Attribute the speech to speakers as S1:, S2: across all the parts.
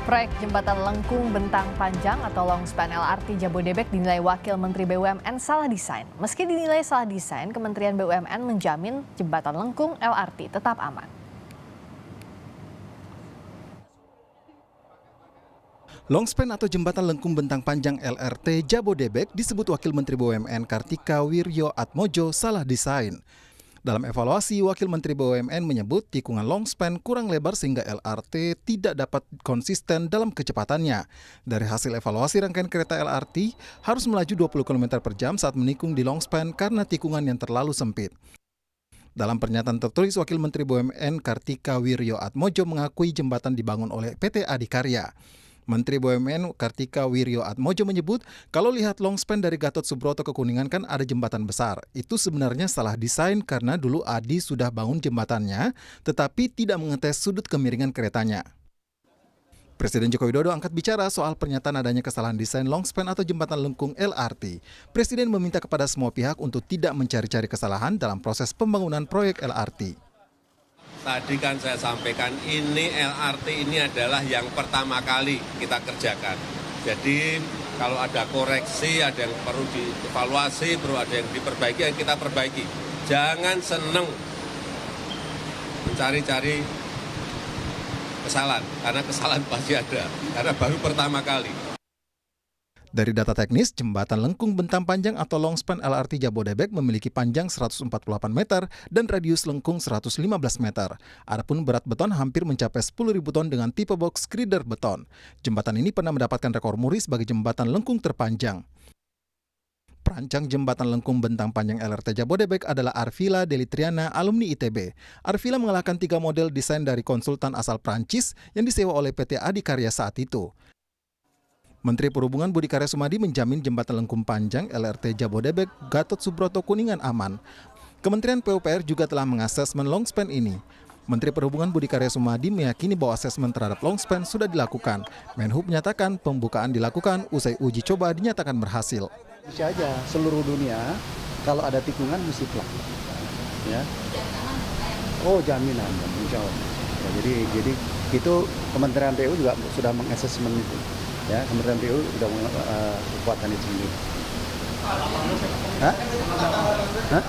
S1: Proyek Jembatan Lengkung Bentang Panjang atau Longspan LRT Jabodebek dinilai Wakil Menteri BUMN salah desain. Meski dinilai salah desain, Kementerian BUMN menjamin Jembatan Lengkung LRT tetap aman.
S2: Longspan atau Jembatan Lengkung Bentang Panjang LRT Jabodebek disebut Wakil Menteri BUMN Kartika Wirjoatmojo salah desain. Dalam evaluasi, Wakil Menteri BUMN menyebut tikungan longspan kurang lebar sehingga LRT tidak dapat konsisten dalam kecepatannya. Dari hasil evaluasi rangkaian kereta LRT harus melaju 20 km per jam saat menikung di longspan karena tikungan yang terlalu sempit. Dalam pernyataan tertulis, Wakil Menteri BUMN Kartika Wirjoatmojo mengakui jembatan dibangun oleh PT Adikarya. Menteri BUMN Kartika Wirjoatmojo menyebut kalau lihat longspan dari Gatot Subroto ke Kuningan kan ada jembatan besar. Itu sebenarnya salah desain karena dulu Adi sudah bangun jembatannya tetapi tidak mengetes sudut kemiringan keretanya. Presiden Joko Widodo angkat bicara soal pernyataan adanya kesalahan desain longspan atau jembatan lengkung LRT. Presiden meminta kepada semua pihak untuk tidak mencari-cari kesalahan dalam proses pembangunan proyek LRT.
S3: Tadi kan saya sampaikan ini LRT ini adalah yang pertama kali kita kerjakan. Jadi kalau ada koreksi, ada yang perlu dievaluasi, perlu ada yang diperbaiki, yang kita perbaiki. Jangan seneng mencari-cari kesalahan, karena kesalahan pasti ada, karena baru pertama kali.
S2: Dari data teknis, Jembatan Lengkung Bentang Panjang atau Longspan LRT Jabodebek memiliki panjang 148 meter dan radius lengkung 115 meter. Adapun berat beton hampir mencapai 10.000 ton dengan tipe box girder beton. Jembatan ini pernah mendapatkan rekor muri sebagai jembatan lengkung terpanjang. Perancang Jembatan Lengkung Bentang Panjang LRT Jabodebek adalah Arvila Delitriana, alumni ITB. Arvila mengalahkan 3 model desain dari konsultan asal Prancis yang disewa oleh PT Adikarya saat itu. Menteri Perhubungan Budi Karya Sumadi menjamin Jembatan Lengkung Panjang LRT Jabodebek Gatot Subroto Kuningan aman. Kementerian PUPR juga telah mengasesmen longspan ini. Menteri Perhubungan Budi Karya Sumadi meyakini bahwa asesmen terhadap longspan sudah dilakukan. Menhub menyatakan pembukaan dilakukan usai uji coba dinyatakan berhasil.
S4: Bisa aja seluruh dunia kalau ada tikungan mesti plak. Ya. Oh jaminan, insya Allah. Ya, jadi itu Kementerian PU juga sudah mengasesmen itu. Ya, Kementerian PU sudah kekuatan itu sendiri. Hah? Hah?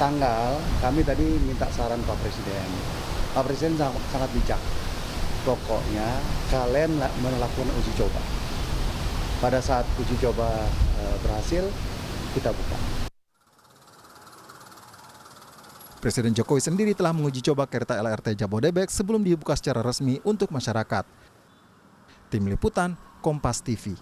S4: Tanggal kami tadi minta saran Pak Presiden. Pak Presiden sangat bijak. Pokoknya kalian melakukan uji coba. Pada saat uji coba berhasil, kita buka.
S2: Presiden Jokowi sendiri telah menguji coba kereta LRT Jabodebek sebelum dibuka secara resmi untuk masyarakat. Tim Liputan, Kompas TV.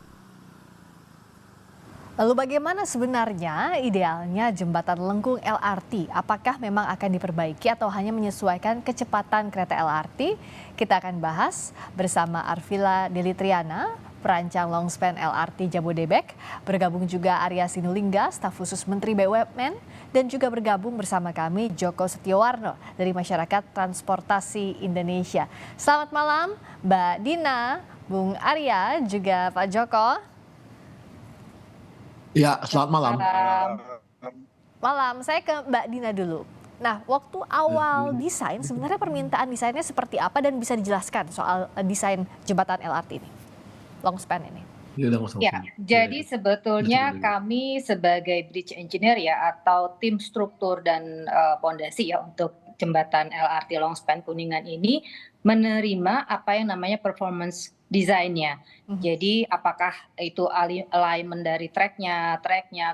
S1: Lalu bagaimana sebenarnya idealnya jembatan lengkung LRT? Apakah memang akan diperbaiki atau hanya menyesuaikan kecepatan kereta LRT? Kita akan bahas bersama Arvila Delitriana, perancang longspan LRT Jabodebek. Bergabung juga Arya Sinulinga, staf khusus Menteri BUMN. Dan juga bergabung bersama kami Joko Setiowarno dari Masyarakat Transportasi Indonesia. Selamat malam Mbak Dina, Bung Arya, juga Pak Joko.
S5: Ya, selamat malam.
S1: Malam, saya ke Mbak Dina dulu. Nah, waktu awal desain, sebenarnya permintaan desainnya seperti apa dan bisa dijelaskan soal desain jembatan LRT ini, longspan ini?
S6: Ya, jadi sebetulnya kami sebagai bridge engineer ya atau tim struktur dan pondasi ya untuk jembatan LRT Longspan Kuningan ini menerima apa yang namanya performance desainnya. Jadi apakah itu alignment dari treknya,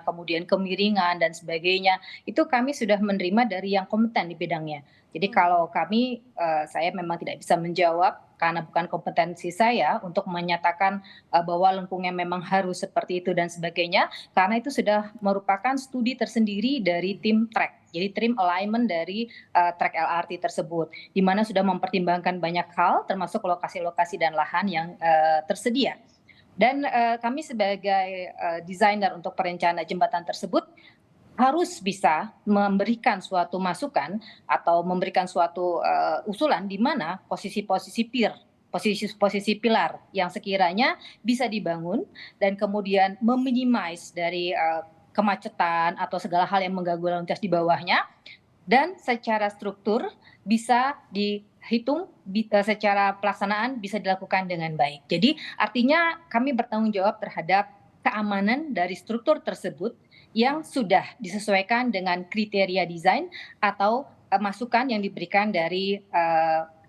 S6: kemudian kemiringan dan sebagainya, itu kami sudah menerima dari yang kompeten di bidangnya. Jadi kalau kami, saya memang tidak bisa menjawab karena bukan kompetensi saya untuk menyatakan bahwa lengkungnya memang harus seperti itu dan sebagainya, karena itu sudah merupakan studi tersendiri dari tim trek. Jadi tim alignment dari trek LRT tersebut, di mana sudah mempertimbangkan banyak hal, termasuk lokasi-lokasi dan lahan yang tersedia. Dan kami sebagai desainer untuk perencana jembatan tersebut harus bisa memberikan suatu masukan atau memberikan suatu usulan di mana posisi-posisi posisi pilar yang sekiranya bisa dibangun dan kemudian meminimize dari kemacetan atau segala hal yang mengganggu lalu lintas di bawahnya, dan secara struktur bisa hitung secara pelaksanaan bisa dilakukan dengan baik. Jadi artinya kami bertanggung jawab terhadap keamanan dari struktur tersebut yang sudah disesuaikan dengan kriteria desain atau masukan yang diberikan dari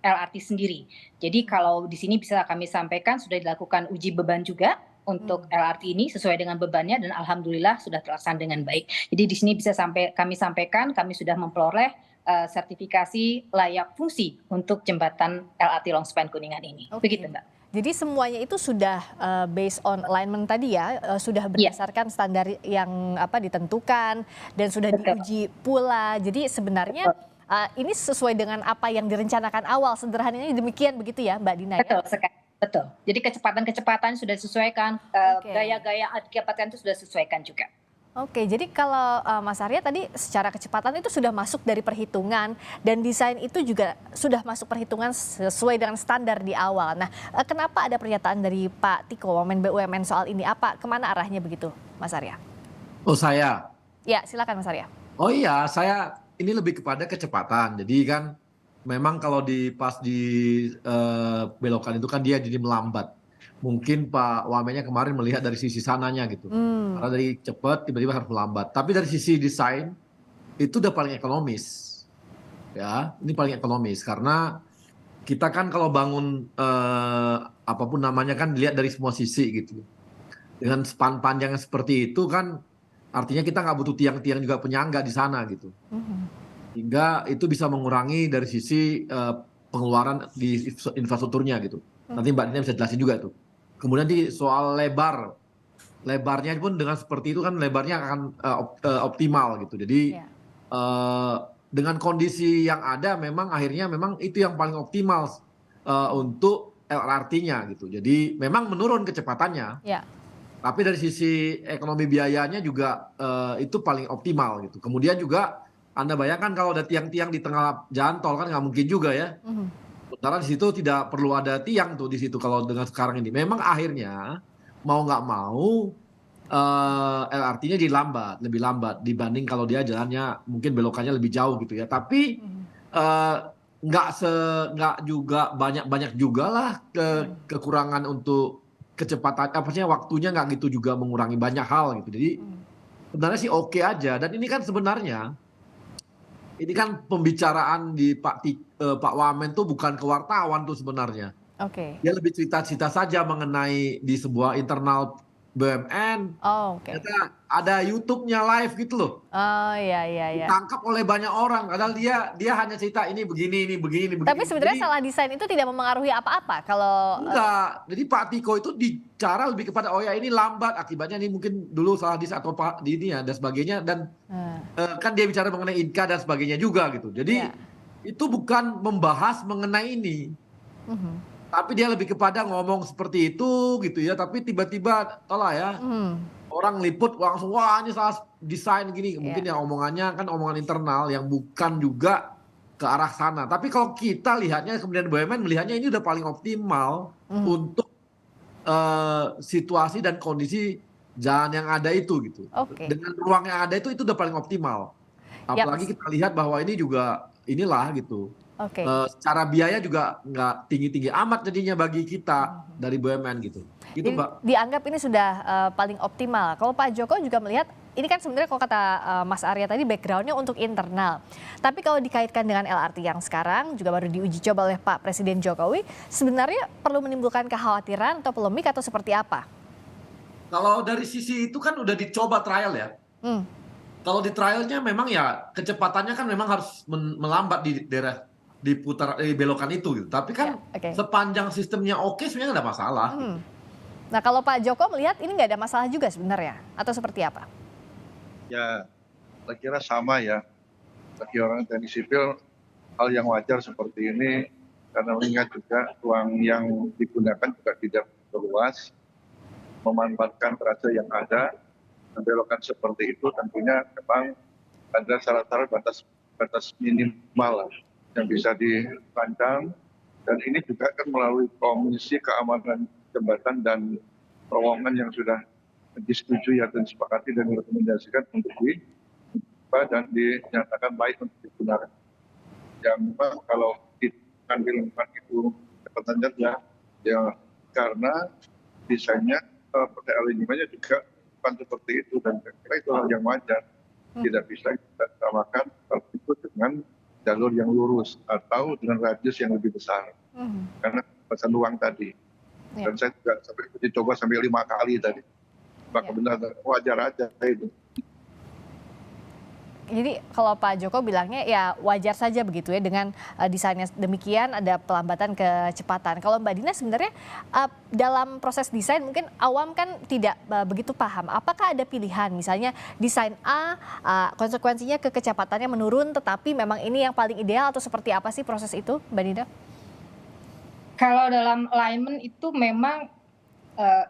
S6: LRT sendiri. Jadi kalau di sini bisa kami sampaikan sudah dilakukan uji beban juga untuk LRT ini sesuai dengan bebannya dan alhamdulillah sudah terlaksana dengan baik. Jadi di sini bisa kami sampaikan kami sudah memperoleh sertifikasi layak fungsi untuk jembatan LRT Longspan Kuningan ini. Begitu, Mbak.
S1: Jadi semuanya itu sudah based on alignment tadi ya, sudah berdasarkan standar yang ditentukan dan sudah diuji pula. Jadi sebenarnya ini sesuai dengan apa yang direncanakan awal, sederhananya demikian begitu ya Mbak Dina?
S6: Betul sekali. Betul. Jadi kecepatan sudah disesuaikan, gaya-gaya kecepatan itu sudah disesuaikan juga.
S1: Oke, jadi kalau Mas Arya tadi secara kecepatan itu sudah masuk dari perhitungan dan desain itu juga sudah masuk perhitungan sesuai dengan standar di awal. Nah, kenapa ada pernyataan dari Pak Tiko, Wamen BUMN soal ini? Apa kemana arahnya begitu, Mas Arya?
S5: Oh saya?
S1: Ya, silakan Mas Arya.
S5: Oh iya, saya ini lebih kepada kecepatan. Jadi kan memang kalau pas di belokan itu kan dia jadi melambat. Mungkin Pak Wamennya kemarin melihat dari sisi sananya gitu. Karena dari cepat tiba-tiba harus melambat. Tapi dari sisi desain itu udah paling ekonomis. Ya, ini paling ekonomis karena kita kan kalau bangun apapun namanya kan dilihat dari semua sisi gitu. Dengan span panjangnya seperti itu kan artinya kita nggak butuh tiang-tiang juga penyangga di sana gitu. Hingga itu bisa mengurangi dari sisi pengeluaran di infrastrukturnya gitu. Nanti Mbak Dina bisa jelasin juga tuh. Kemudian di soal lebarnya pun dengan seperti itu kan lebarnya akan optimal gitu. Jadi dengan kondisi yang ada memang akhirnya memang itu yang paling optimal untuk LRT-nya gitu. Jadi memang menurun kecepatannya. Tapi dari sisi ekonomi biayanya juga itu paling optimal gitu. Kemudian juga Anda bayangkan kalau ada tiang-tiang di tengah jalan tol kan nggak mungkin juga ya. Sementara di situ tidak perlu ada tiang tuh di situ kalau dengan sekarang ini. Memang akhirnya mau nggak mau LRT-nya jadi lebih lambat dibanding kalau dia jalannya mungkin belokannya lebih jauh gitu ya. Tapi nggak juga banyak juga lah kekurangan untuk kecepatan, waktunya nggak gitu juga mengurangi banyak hal gitu. Jadi sebenarnya sih oke aja. Dan ini kan sebenarnya ini kan pembicaraan di Pak Wamen tuh bukan ke wartawan tuh sebenarnya. Dia lebih cerita-cerita saja mengenai di sebuah internal BUMN. Ternyata ada YouTube-nya live gitu loh.
S1: Iya.
S5: Ditangkap oleh banyak orang. Padahal dia hanya cerita ini begini.
S1: Tapi sebenarnya salah desain itu tidak memengaruhi apa-apa kalau
S5: enggak. Jadi Pak Tiko itu bicara lebih kepada ini lambat akibatnya ini mungkin dulu salah desain atau Pak ini ya dan sebagainya dan kan dia bicara mengenai Inka dan sebagainya juga gitu. Jadi itu bukan membahas mengenai ini. Tapi dia lebih kepada ngomong seperti itu gitu ya. Tapi tiba-tiba tolak ya. Orang liput langsung wah ini salah desain gini. Mungkin ya omongannya kan omongan internal yang bukan juga ke arah sana. Tapi kalau kita lihatnya kemudian BUMN melihatnya ini udah paling optimal untuk situasi dan kondisi jalan yang ada itu gitu. Dengan ruang yang ada itu udah paling optimal. Apalagi kita lihat bahwa ini juga inilah gitu. Secara biaya juga nggak tinggi-tinggi amat jadinya bagi kita dari BUMN gitu. Gitu Mbak.
S1: Dianggap ini sudah paling optimal. Kalau Pak Joko juga melihat ini kan sebenarnya kalau kata Mas Arya tadi backgroundnya untuk internal. Tapi kalau dikaitkan dengan LRT yang sekarang juga baru diuji coba oleh Pak Presiden Jokowi, sebenarnya perlu menimbulkan kekhawatiran atau polemik atau seperti apa?
S5: Kalau dari sisi itu kan udah dicoba trial ya. Kalau di trialnya memang ya kecepatannya kan memang harus melambat di daerah di belokan itu gitu. Tapi kan sepanjang sistemnya oke sebenarnya nggak ada masalah. Gitu.
S1: Nah kalau Pak Joko melihat ini nggak ada masalah juga sebenarnya atau seperti apa?
S7: Ya, saya kira sama ya. Bagi orang teknik sipil hal yang wajar seperti ini karena mengingat juga ruang yang digunakan juga tidak luas, memanfaatkan trase yang ada, membelokan seperti itu tentunya memang ada syarat-syarat batas minimal yang bisa dirancang dan ini juga kan melalui Komisi Keamanan Jembatan dan Terowongan yang sudah disetujui atau disepakati dan direkomendasikan untuk dibuka dan dinyatakan baik untuk digunakan. Yang memang kalau kita ngambil itu kecepatan saja. Ya karena desainnya pada alignmentnya juga bukan seperti itu, dan saya kira itu hal yang wajar. Tidak bisa kita samakan hal itu dengan jalur yang lurus atau dengan radius yang lebih besar. Karena kebebasan luang tadi. Dan saya juga sampai dicoba sampai 5 kali tadi. Maka benar wajar aja itu.
S1: Jadi kalau Pak Joko bilangnya ya wajar saja begitu ya dengan desainnya demikian ada pelambatan kecepatan. Kalau Mbak Dina sebenarnya dalam proses desain mungkin awam kan tidak begitu paham. Apakah ada pilihan misalnya desain A konsekuensinya kecepatannya menurun tetapi memang ini yang paling ideal atau seperti apa sih proses itu Mbak Dina?
S6: Kalau dalam alignment itu memang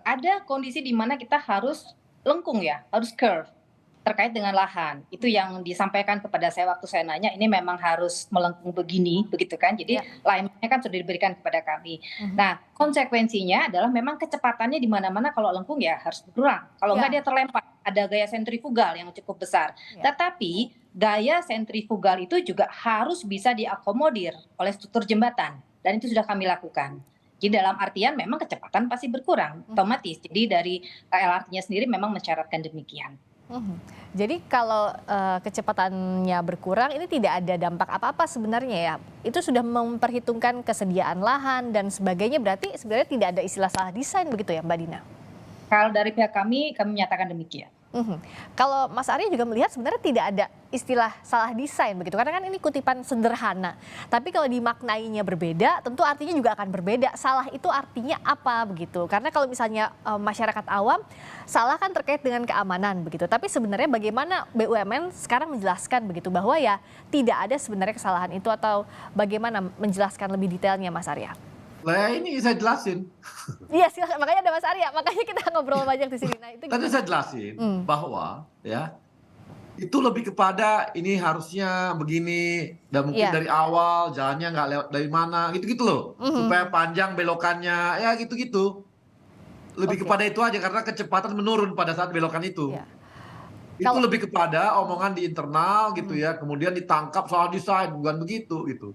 S6: ada kondisi di mana kita harus lengkung ya, harus curve. Terkait dengan lahan, itu yang disampaikan kepada saya waktu saya nanya, ini memang harus melengkung begini, begitu kan? Jadi alignment-nya kan sudah diberikan kepada kami. Nah, konsekuensinya adalah memang kecepatannya di mana-mana kalau lengkung ya harus berkurang. Kalau enggak dia terlempar, ada gaya sentrifugal yang cukup besar. Tetapi gaya sentrifugal itu juga harus bisa diakomodir oleh struktur jembatan, dan itu sudah kami lakukan. Jadi dalam artian memang kecepatan pasti berkurang, otomatis. Jadi dari LRT-nya sendiri memang mensyaratkan demikian.
S1: Jadi kalau kecepatannya berkurang ini tidak ada dampak apa-apa sebenarnya ya. Itu sudah memperhitungkan kesediaan lahan dan sebagainya, berarti sebenarnya tidak ada istilah salah desain begitu ya Mbak Dina?
S6: Kalau dari pihak kami menyatakan demikian.
S1: Kalau Mas Arya juga melihat sebenarnya tidak ada istilah salah desain begitu, karena kan ini kutipan sederhana. Tapi kalau dimaknainya berbeda, tentu artinya juga akan berbeda. Salah itu artinya apa begitu? Karena kalau misalnya masyarakat awam, salah kan terkait dengan keamanan begitu. Tapi sebenarnya bagaimana BUMN sekarang menjelaskan begitu bahwa ya tidak ada sebenarnya kesalahan itu, atau bagaimana menjelaskan lebih detailnya Mas Arya?
S5: Lah ini saya jelasin.
S1: Iya silakan, makanya ada Mas Arya, makanya kita ngobrol banyak di sini. Nah, itu
S5: Tadi saya jelasin bahwa ya itu lebih kepada ini harusnya begini, dan mungkin dari awal jalannya nggak lewat dari mana, gitu-gitu loh, supaya panjang belokannya, ya gitu-gitu. Lebih kepada itu aja, karena kecepatan menurun pada saat belokan itu. Itu lebih kepada omongan di internal gitu ya, kemudian ditangkap soal desain, bukan begitu gitu.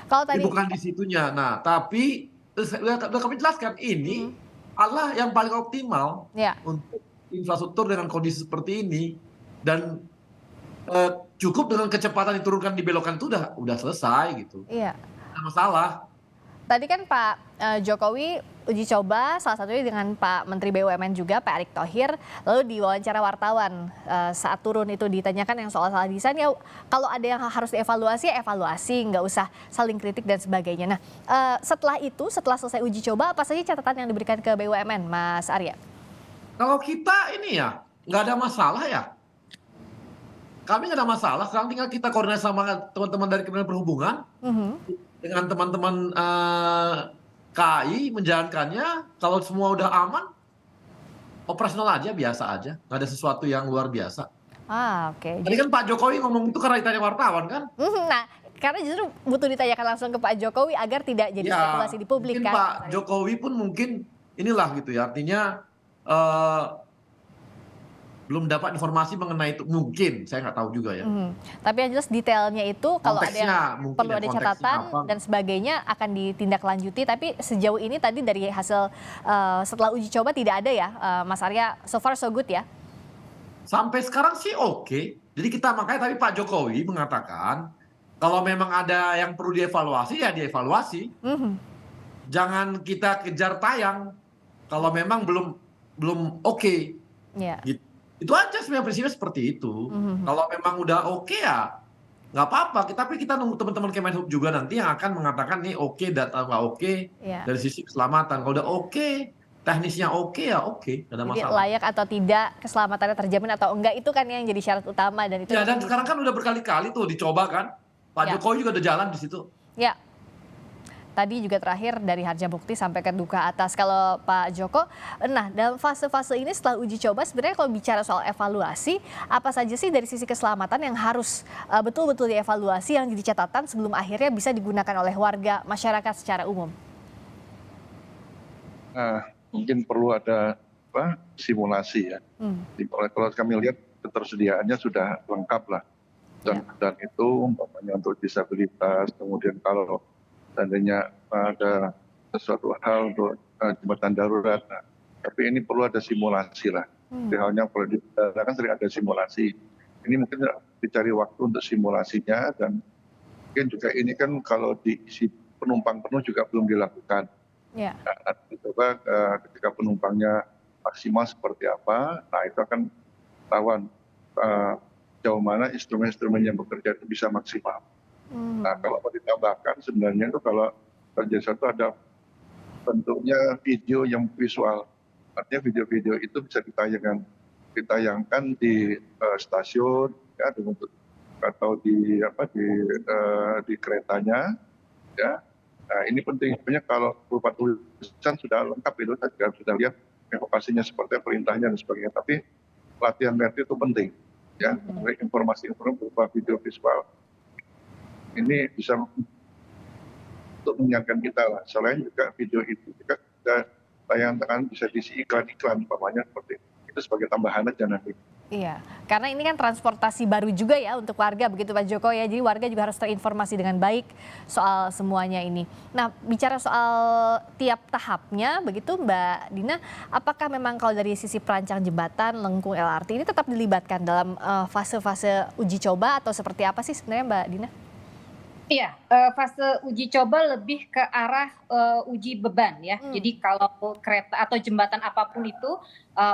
S1: Kalau tadi
S5: Bukan di situnya. Nah, tapi udah kami jelaskan ini adalah yang paling optimal untuk infrastruktur dengan kondisi seperti ini, dan cukup dengan kecepatan diturunkan di belokan itu udah selesai gitu.
S1: Iya.
S5: Nggak masalah.
S1: Tadi kan Pak Jokowi uji coba salah satunya dengan Pak Menteri BUMN juga Pak Erick Thohir, lalu di wawancara wartawan saat turun itu ditanyakan yang soal salah desain, ya kalau ada yang harus dievaluasi ya evaluasi, nggak usah saling kritik dan sebagainya. Nah setelah itu, setelah selesai uji coba, apa saja catatan yang diberikan ke BUMN Mas Arya?
S5: Kalau kita ini ya nggak ada masalah ya. Kami nggak ada masalah, sekarang tinggal kita koordinasi sama teman-teman dari Kementerian Perhubungan dengan teman-teman KAI menjalankannya. Kalau semua udah aman, operasional aja, biasa aja, nggak ada sesuatu yang luar biasa.
S1: Oke.
S5: Tadi kan Pak Jokowi ngomong itu karena ditanya wartawan kan?
S1: Nah, karena justru butuh ditanyakan langsung ke Pak Jokowi agar tidak jadi spekulasi di publik
S5: mungkin
S1: kan.
S5: Pak Jokowi pun mungkin inilah gitu ya, artinya belum dapat informasi mengenai itu, mungkin saya nggak tahu juga ya.
S1: Tapi yang jelas detailnya itu kalau ada yang perlu ada catatan dan sebagainya akan ditindaklanjuti. Tapi sejauh ini tadi dari hasil setelah uji coba tidak ada ya Mas Arya, so far so good ya?
S5: Sampai sekarang sih oke. Jadi kita makanya tadi Pak Jokowi mengatakan kalau memang ada yang perlu dievaluasi ya dievaluasi. Jangan kita kejar tayang kalau memang belum oke. Gitu. Itu aja sebenarnya prinsipnya seperti itu. Kalau memang udah oke ya nggak apa-apa. Tapi kita nunggu teman-teman Kemenhub juga nanti yang akan mengatakan nih oke, data nggak oke dari sisi keselamatan. Kalau udah oke, teknisnya oke ya oke, nggak ada masalah.
S1: Jadi layak atau tidak, keselamatannya terjamin atau enggak, itu kan yang jadi syarat utama. Dan itu
S5: ya, dan sekarang kan udah berkali-kali tuh dicoba kan. Pak Jokowi juga udah jalan di situ.
S1: Ya. Tadi juga terakhir dari Harjamukti sampai ke Duka Atas. Kalau Pak Joko, nah dalam fase-fase ini setelah uji coba sebenarnya kalau bicara soal evaluasi, apa saja sih dari sisi keselamatan yang harus betul-betul dievaluasi, yang jadi catatan sebelum akhirnya bisa digunakan oleh warga masyarakat secara umum?
S7: Nah, mungkin perlu ada simulasi ya. Kalau kami lihat ketersediaannya sudah lengkap lah. Dan itu umpamanya untuk disabilitas, kemudian kalau seandainya ada sesuatu hal untuk jembatan darurat. Nah, tapi ini perlu ada simulasi lah. Halnya kalau di udara kan sering ada simulasi. Ini mungkin dicari waktu untuk simulasinya, dan mungkin juga ini kan kalau diisi penumpang penuh juga belum dilakukan.
S1: Ya.
S7: Nah, coba ketika penumpangnya maksimal seperti apa, nah itu akan tahuan jauh mana instrumen-instrumen yang bekerja itu bisa maksimal. Nah, kalau mau ditambahkan sebenarnya itu kalau terjadi satu ada bentuknya video yang visual. Artinya video-video itu bisa ditayangkan di stasiun, ya, atau di keretanya, ya. Nah, ini penting. Sebenarnya kalau berupa tulisan sudah lengkap itu, sudah lihat evakuasinya seperti perintahnya dan sebagainya. Tapi latihan itu penting, ya. Informasi-informasi berupa video visual ini bisa untuk mengingatkan kita lah. Selain juga video itu juga tayangan bisa diisi iklan-iklan, umpamanya seperti itu sebagai tambahan aja nanti.
S1: Iya, karena ini kan transportasi baru juga ya untuk warga, begitu Pak Joko ya. Jadi warga juga harus terinformasi dengan baik soal semuanya ini. Nah, bicara soal tiap tahapnya, begitu Mbak Dina, apakah memang kalau dari sisi perancang jembatan lengkung LRT ini tetap dilibatkan dalam fase-fase uji coba atau seperti apa sih sebenarnya Mbak Dina?
S6: Iya, fase uji coba lebih ke arah uji beban ya. Jadi kalau kereta atau jembatan apapun itu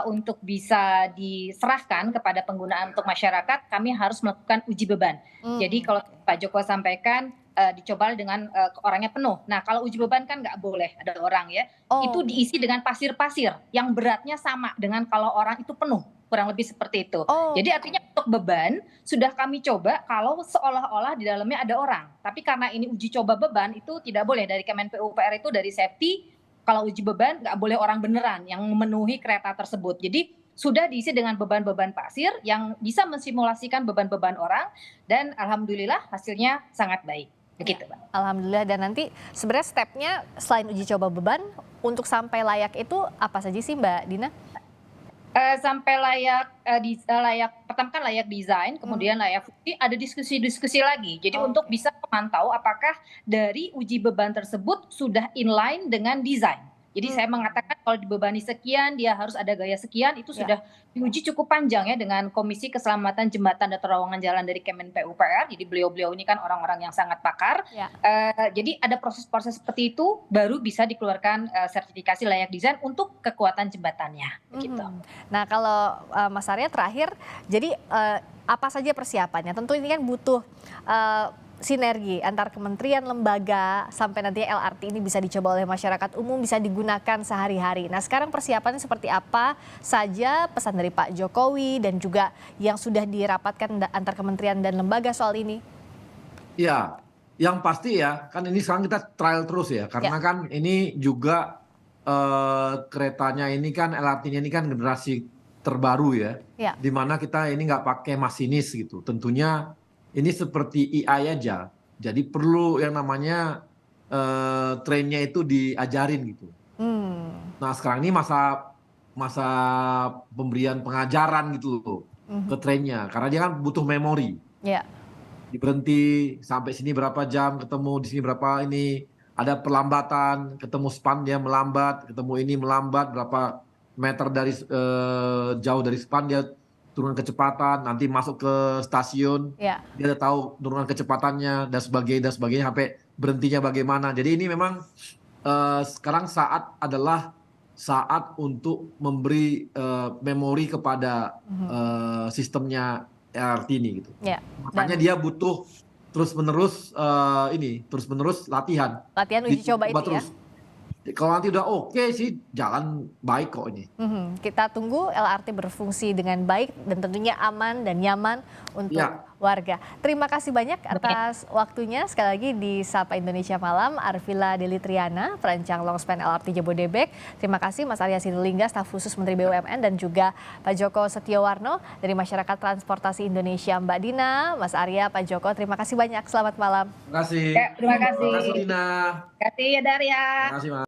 S6: untuk bisa diserahkan kepada penggunaan untuk masyarakat, kami harus melakukan uji beban. Jadi kalau Pak Joko sampaikan dicoba dengan orangnya penuh. Nah, kalau uji beban kan nggak boleh ada orang ya. Itu diisi dengan pasir-pasir yang beratnya sama dengan kalau orang itu penuh. Kurang lebih seperti itu. Jadi artinya untuk beban sudah kami coba kalau seolah-olah di dalamnya ada orang. Tapi karena ini uji coba beban itu tidak boleh, dari Kemen PUPR itu dari safety, kalau uji beban nggak boleh orang beneran yang memenuhi kereta tersebut. Jadi sudah diisi dengan beban-beban pasir yang bisa mensimulasikan beban-beban orang, dan alhamdulillah hasilnya sangat baik. Begitu, Pak.
S1: Alhamdulillah. Dan nanti sebenarnya stepnya selain uji coba beban, untuk sampai layak itu apa saja sih Mbak Dina?
S6: Sampai pertama kan layak desain, kemudian layak fungsi, ada diskusi-diskusi lagi. Jadi untuk bisa memantau apakah dari uji beban tersebut sudah inline dengan desain. Jadi saya mengatakan kalau dibebani sekian, dia harus ada gaya sekian, itu sudah diuji cukup panjang ya dengan Komisi Keselamatan Jembatan dan Terowongan Jalan dari Kemen PUPR. Jadi beliau-beliau ini kan orang-orang yang sangat pakar. Jadi ada proses-proses seperti itu baru bisa dikeluarkan sertifikasi layak desain untuk kekuatan jembatannya. Gitu.
S1: Nah, kalau Mas Arya terakhir, jadi apa saja persiapannya? Tentu ini kan butuh sinergi antar kementerian, lembaga, sampai nanti LRT ini bisa dicoba oleh masyarakat umum, bisa digunakan sehari-hari. Nah, sekarang persiapannya seperti apa saja, pesan dari Pak Jokowi dan juga yang sudah dirapatkan antar kementerian dan lembaga soal ini?
S5: Ya, yang pasti ya, kan ini sekarang kita trial terus ya, karena kan ini juga keretanya ini kan, LRT-nya ini kan generasi terbaru ya, di mana kita ini nggak pakai masinis gitu. Tentunya ini seperti AI aja, jadi perlu yang namanya trainnya itu diajarin gitu. Nah, sekarang ini masa pemberian pengajaran gitu loh ke trainnya, karena dia kan butuh memori. Diberhenti sampai sini berapa jam, ketemu di sini berapa ini, ada perlambatan, ketemu span dia melambat, ketemu ini melambat berapa meter dari jauh dari span dia turun kecepatan, nanti masuk ke stasiun, dia udah tahu turunan kecepatannya dan sebagainya sampai berhentinya bagaimana. Jadi ini memang sekarang adalah saat untuk memberi memori kepada sistemnya LRT ini gitu. Makanya dia butuh terus-menerus latihan.
S1: Latihan uji coba itu terus.
S5: Kalau nanti udah oke sih, jalan baik kok ini.
S1: Kita tunggu LRT berfungsi dengan baik dan tentunya aman dan nyaman untuk warga. Terima kasih banyak atas waktunya. Sekali lagi di Sapa Indonesia Malam, Arvila Delitriana, perancang longspan LRT Jabodebek. Terima kasih Mas Arya Sinulinga, staf khusus Menteri BUMN, dan juga Pak Joko Setiowarno dari Masyarakat Transportasi Indonesia. Mbak Dina, Mas Arya, Pak Joko, terima kasih banyak. Selamat malam.
S5: Terima kasih.
S6: Terima kasih.
S5: Terima kasih Dina.
S6: Terima kasih ya Daria.
S5: Terima kasih Mas.